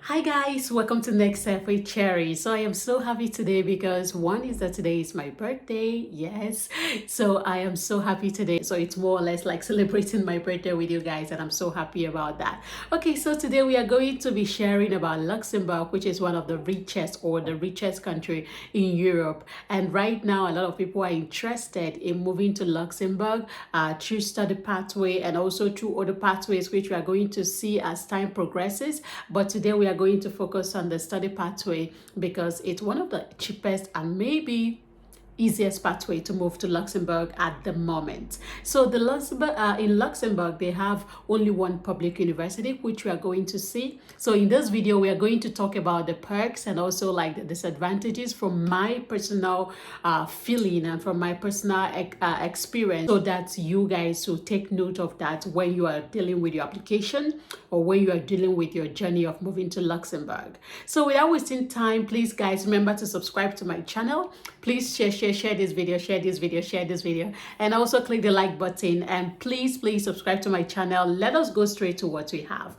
Hi guys, welcome to Next Step with Cherry. So I am so happy today because one is that today is my birthday. Yes, so I am so happy today. So it's more or less like celebrating my birthday with you guys, and I'm so happy about that. Okay, so today we are going to be sharing about Luxembourg, which is one of the richest or the richest country in Europe. And right now, a lot of people are interested in moving to Luxembourg through study pathway and also through other pathways, which we are going to see as time progresses. But today we are going to focus on the study pathway because it's one of the cheapest and maybe easiest pathway to move to Luxembourg at the moment. So the Luxembourg in Luxembourg, they have only one public university, which we are going to see. So in this video, we are going to talk about the perks and also like the disadvantages from my personal feeling and from my personal experience, so that you guys will take note of that when you are dealing with your application or when you are dealing with your journey of moving to Luxembourg. So without wasting time, please guys, remember to subscribe to my channel. Please share this video, and also click the like button, and please subscribe to my channel. Let us go straight to what we have.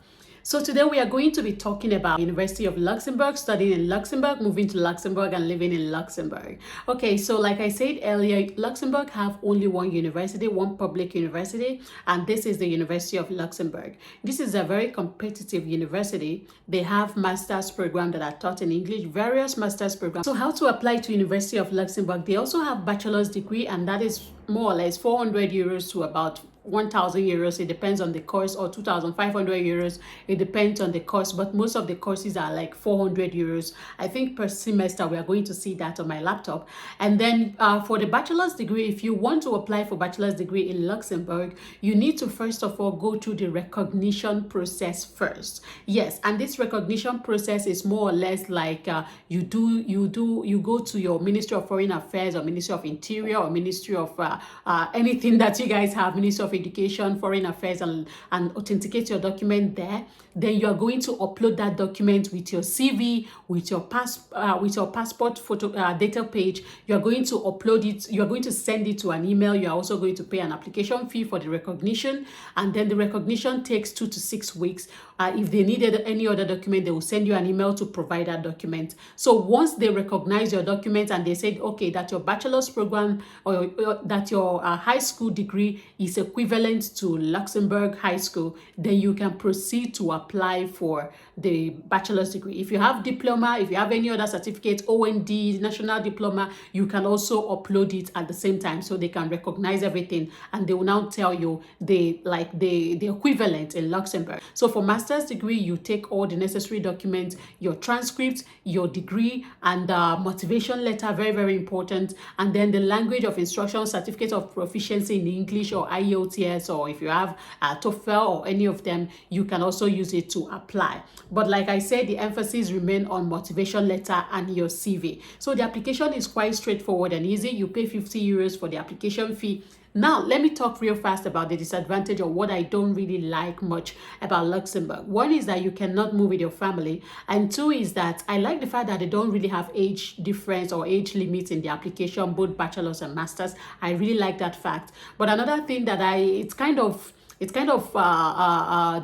So today we are going to be talking about University of Luxembourg, studying in Luxembourg, moving to Luxembourg, and living in Luxembourg. Okay, so like I said earlier, Luxembourg have only one university, one public university, and this is the University of Luxembourg. This is a very competitive university. They have master's program that are taught in English, various master's programs. So how to apply to University of Luxembourg? They also have bachelor's degree, and that is more or less 400 euros to about 1,000 euros. It depends on the course, or 2,500 euros. It depends on the course, but most of the courses are like 400 euros. I think per semester. We are going to see that on my laptop. And then for the bachelor's degree, if you want to apply for bachelor's degree in Luxembourg, you need to first of all go through the recognition process first. Yes, and this recognition process is more or less like you go to your Ministry of Foreign Affairs or Ministry of Interior or Ministry of anything that you guys have, Ministry of Education, Foreign Affairs, and authenticate your document there. Then you are going to upload that document with your CV, with your passport photo data page. You are going to upload it. You are going to send it to an email. You are also going to pay an application fee for the recognition, and then the recognition takes 2 to 6 weeks. If they needed any other document, they will send you an email to provide that document. So once they recognize your document and they said, okay, that your bachelor's program or that your high school degree is equivalent to Luxembourg High School, then you can proceed to apply for the bachelor's degree. If you have diploma, if you have any other certificate, OND, national diploma, you can also upload it at the same time, so they can recognize everything, and they will now tell you the equivalent in Luxembourg. So for master's degree, you take all the necessary documents, your transcript, your degree, and motivation letter, very, very important, and then the language of instruction, certificate of proficiency in English or IELTS, or if you have TOEFL or any of them, you can also use it to apply. But like I said, the emphasis remain on motivation letter and your CV. So the application is quite straightforward and easy. You pay 50 euros for the application fee. Now, let me talk real fast about the disadvantage or what I don't really like much about Luxembourg. One is that you cannot move with your family. And two is that I like the fact that they don't really have age difference or age limits in the application, both bachelor's and master's. I really like that fact. But another thing that it's kind of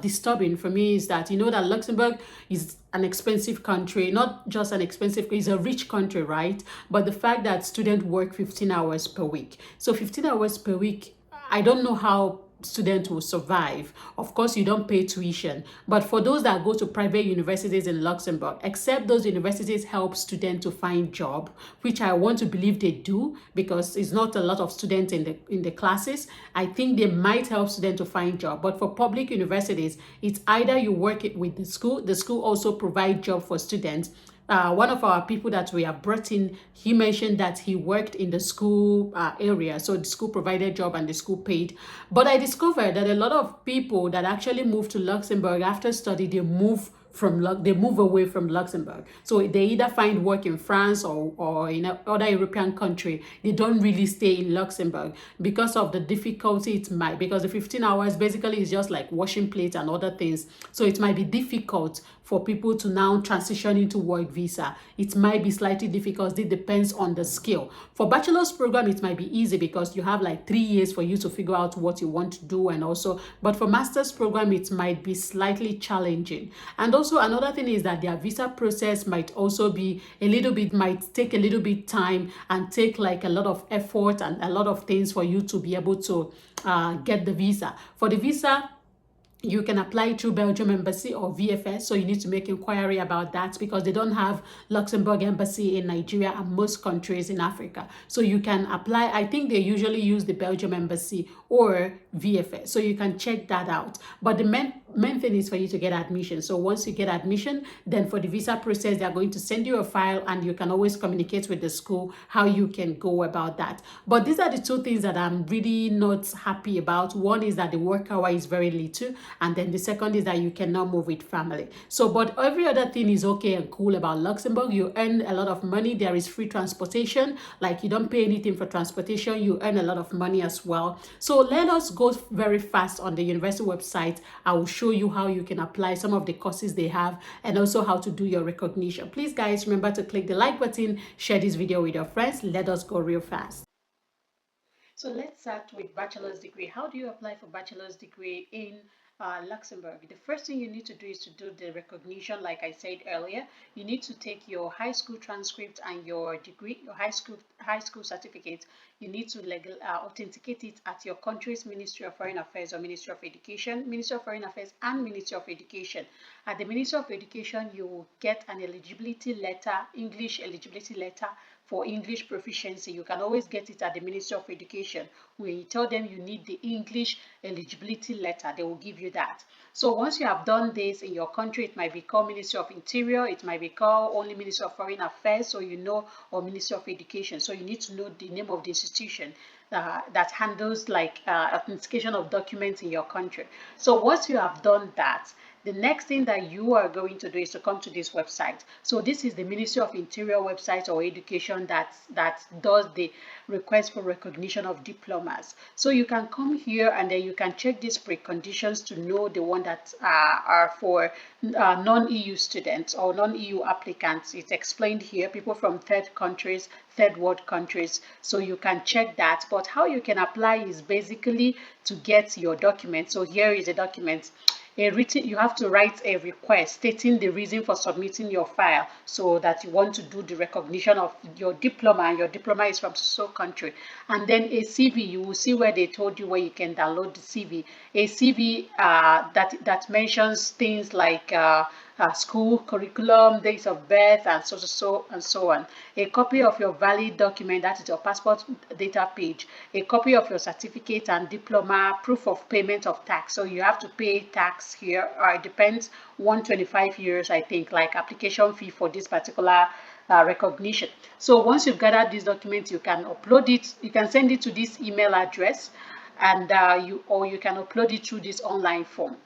disturbing for me is that, you know, that Luxembourg is an expensive country, not just an expensive, it's a rich country, right? But the fact that students work 15 hours per week. So 15 hours per week, I don't know how students will survive. Of course, you don't pay tuition, but for those that go to private universities in Luxembourg, except those universities help students to find job, which I want to believe they do, because it's not a lot of students in the classes. I think they might help students to find job. But for public universities, it's either you work it with the school also provide job for students. One of our people that we have brought in, he mentioned that he worked in the school area. So the school provided job and the school paid. But I discovered that a lot of people that actually move to Luxembourg after study, they move away from Luxembourg. So they either find work in France or in other European country. They don't really stay in Luxembourg because of the difficulty because the 15 hours basically is just like washing plates and other things. So it might be difficult for people to now transition into work visa. It might be slightly difficult. It depends on the skill. For bachelor's program, it might be easy because you have like 3 years for you to figure out what you want to do, and also, but for master's program, it might be slightly challenging. And also another thing is that their visa process might also be might take a little bit time and take like a lot of effort and a lot of things for you to be able to get the visa. For the visa, you can apply through Belgium Embassy or VFS, so you need to make inquiry about that because they don't have Luxembourg Embassy in Nigeria and most countries in Africa. So you can apply, I think they usually use the Belgium Embassy or VFS, so you can check that out. But the main thing is for you to get admission. So once you get admission, then for the visa process, they're going to send you a file and you can always communicate with the school how you can go about that. But these are the two things that I'm really not happy about. One is that the work hour is very little, and then the second is that you cannot move with family. So, but every other thing is okay and cool about Luxembourg. You earn a lot of money. There is free transportation. Like, you don't pay anything for transportation. You earn a lot of money as well. So let us go very fast on the university website. I will show you how you can apply some of the courses they have and also how to do your recognition. Please guys, remember to click the like button, share this video with your friends. Let us go real fast. So let's start with bachelor's degree. How do you apply for bachelor's degree in Luxembourg? The first thing you need to do is to do the recognition. Like I said earlier, you need to take your high school transcript and your degree, your high school certificate. You need to authenticate it at your country's Ministry of Foreign Affairs or Ministry of Education, Ministry of Foreign Affairs and Ministry of Education. At the Ministry of Education, you will get an eligibility letter, English eligibility letter for English proficiency. You can always get it at the Ministry of Education. When you tell them you need the English eligibility letter, they will give you that. So once you have done this in your country, it might be called Ministry of Interior, it might be called only Ministry of Foreign Affairs, so you know, or Ministry of Education. So you need to know the name of the institution that handles like authentication of documents in your country. So once you have done that, the next thing that you are going to do is to come to this website. So this is the Ministry of Interior website or Education that does the request for recognition of diplomas. So you can come here and then you can check these preconditions to know the one that are for non-EU students or non-EU applicants. It's explained here, people from third countries, third world countries. So you can check that. But how you can apply is basically to get your document. So here is a document. You have to write a request stating the reason for submitting your file, so that you want to do the recognition of your diploma, and your diploma is from so country. And then a CV, you will see where they told you where you can download the CV. A CV that mentions things like school curriculum, dates of birth, and so on. A copy of your valid document, that is your passport data page. A copy of your certificate and diploma, proof of payment of tax. So you have to pay tax here. It depends, 125 euros, I think, like application fee for this particular recognition. So once you've gathered these documents, you can upload it. You can send it to this email address, and you can upload it through this online form.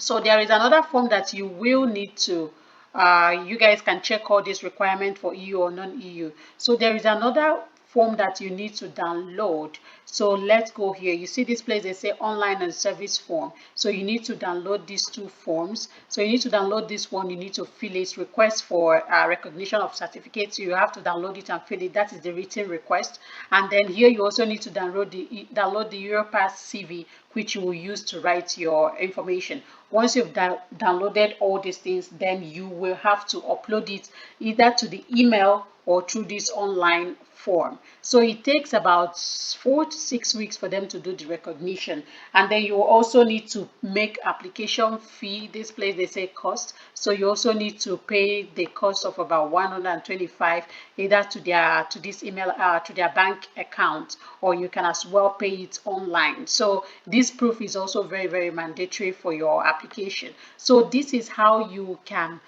So there is another form that you will need to, you guys can check all this requirement for EU or non-EU. So there is another form that you need to download. So let's go here. You see this place, they say online and service form. So you need to download these two forms. So you need to download this one. You need to fill it. Request for recognition of certificates. You have to download it and fill it. That is the written request. And then here you also need to download the Europass CV, which you will use to write your information. Once you've downloaded all these things, then you will have to upload it either to the email or through this online form. So it takes about 4 to 6 weeks for them to do the recognition. And then you also need to make application fee. This place they say cost. So you also need to pay the cost of about 125 either to this email to their bank account, or you can as well pay it online. So this proof is also very, very mandatory for your application. So this is how you can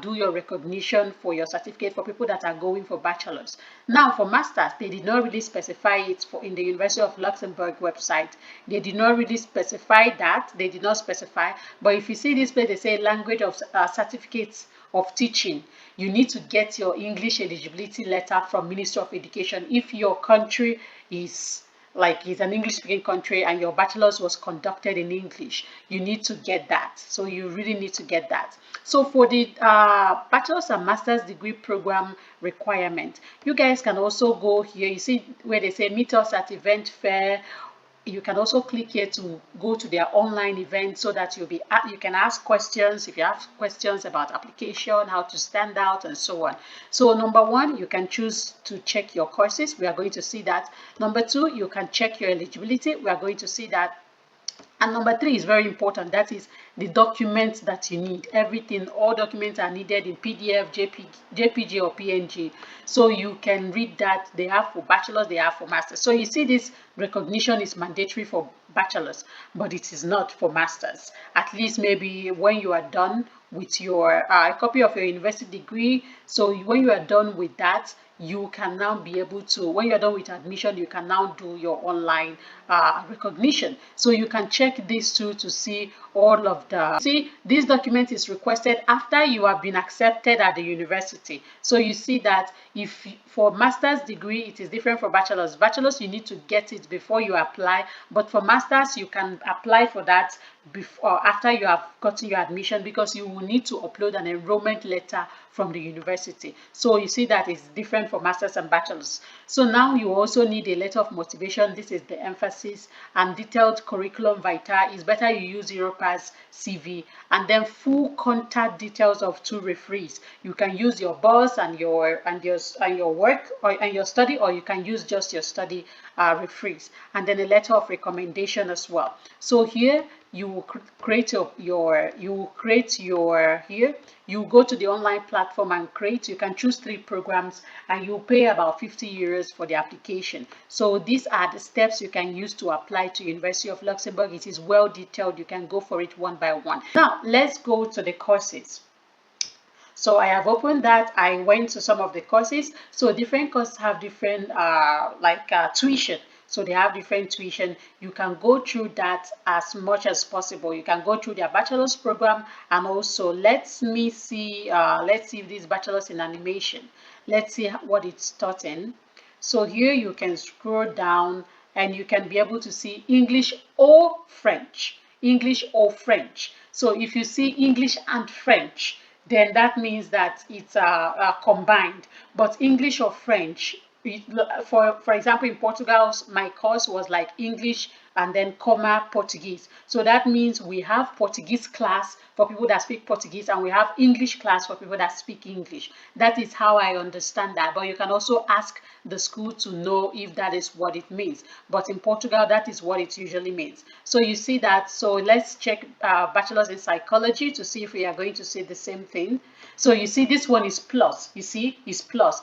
do your recognition for your certificate for people that are going for bachelor's. Now for masters, they did not really specify it in the University of Luxembourg website. They did not really specify that. They did not specify. But if you see this place, they say language of certificates of teaching. You need to get your English eligibility letter from Ministry of Education if your country is like it's an English speaking country and your bachelor's was conducted in English, you need to get that. So you really need to get that. So for the bachelor's and master's degree program requirement, you guys can also go here. You see where they say meet us at event fair. You can also click here to go to their online event so that you can ask questions if you have questions about application, how to stand out, and so on. So number one, you can choose to check your courses. We are going to see that. Number two, you can check your eligibility. We are going to see that. And number three is very important. That is the documents that you need. Everything, all documents are needed in PDF, JPG, or PNG. So you can read that. They have for bachelor's, they have for master's. So you see this recognition is mandatory for bachelor's, but it is not for master's. At least maybe when you are done with your copy of your university degree. So when you are done with that, you can now be able to, when you're done with admission, you can now do your online recognition. So you can check these two to see all of the, see, this document is requested after you have been accepted at the university. So you see that if for master's degree, it is different for bachelor's. Bachelor's, you need to get it before you apply, but for master's, you can apply for that before, after you have gotten your admission, because you will need to upload an enrollment letter from the university. So you see that it's different for masters and bachelors. So now you also need a letter of motivation. This is the emphasis, and detailed curriculum vitae. It's better you use Europass CV, and then full contact details of 2 referees. You can use your boss and your work and your study, or you can use just your study referees, and then a letter of recommendation as well. So here you will create here you go to the online platform and create. You can choose 3 programs, and you pay about 50 euros for the application. So these are the steps you can use to apply to University of Luxembourg. It is well detailed. You can go for it one by one. Now let's go to the courses. So I have opened that. I went to some of the courses. So different courses have different tuition. So they have different tuition. You can go through that as much as possible. You can go through their bachelor's program, and also let's see if this bachelor's in animation. Let's see what it's taught in. So here you can scroll down and you can be able to see English or French. English or French. So if you see English and French, then that means that it's combined. But English or French, for example, in Portugal, my course was like English and then comma Portuguese. So that means we have Portuguese class for people that speak Portuguese, and we have English class for people that speak English. That is how I understand that. But you can also ask the school to know if that is what it means. But in Portugal, that is what it usually means. So you see that. So let's check bachelor's in psychology to see if we are going to see the same thing. So you see this one is plus. You see, it's plus.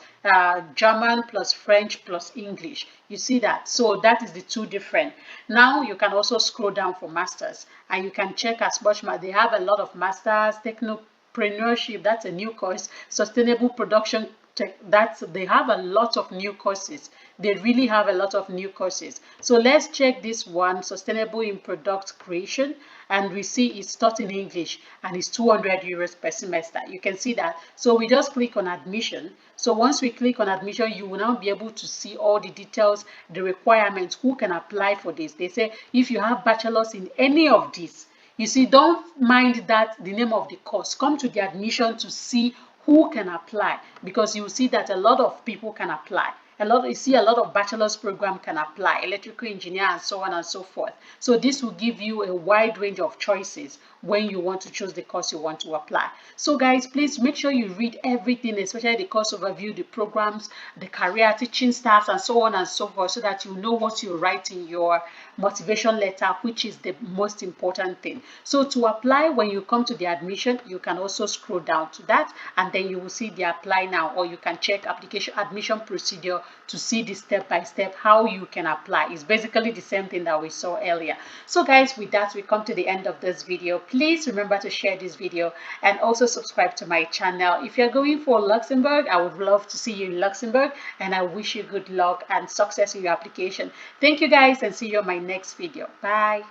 German plus French plus English. You see that? So that is the 2 different. Now you can also scroll down for masters, and you can check as much. They have a lot of masters. Technopreneurship, that's a new course. Sustainable production, they have a lot of new courses. They really have a lot of new courses. So let's check this one, sustainable in product creation, and we see it's taught in English, and it's 200 euros per semester. You can see that. So we just click on admission. So once we click on admission, you will now be able to see all the details, the requirements, who can apply for this. They say if you have bachelor's in any of these, you see, don't mind that the name of the course. Come to the admission to see who can apply, because you will see that a lot of people can apply. You see a lot of bachelor's program can apply, electrical engineer and so on and so forth. So this will give you a wide range of choices when you want to choose the course you want to apply. So guys, please make sure you read everything, especially the course overview, the programs, the career, teaching staffs, and so on and so forth, so that you know what you write in your motivation letter, which is the most important thing. So to apply, when you come to the admission, you can also scroll down to that, and then you will see the apply now, or you can check application admission procedure to see the step-by-step how you can apply. It's basically the same thing that we saw earlier. So guys, with that, we come to the end of this video. Please remember to share this video and also subscribe to my channel. If you're going for Luxembourg, I would love to see you in Luxembourg, and I wish you good luck and success in your application. Thank you guys, and see you on my next video. Bye.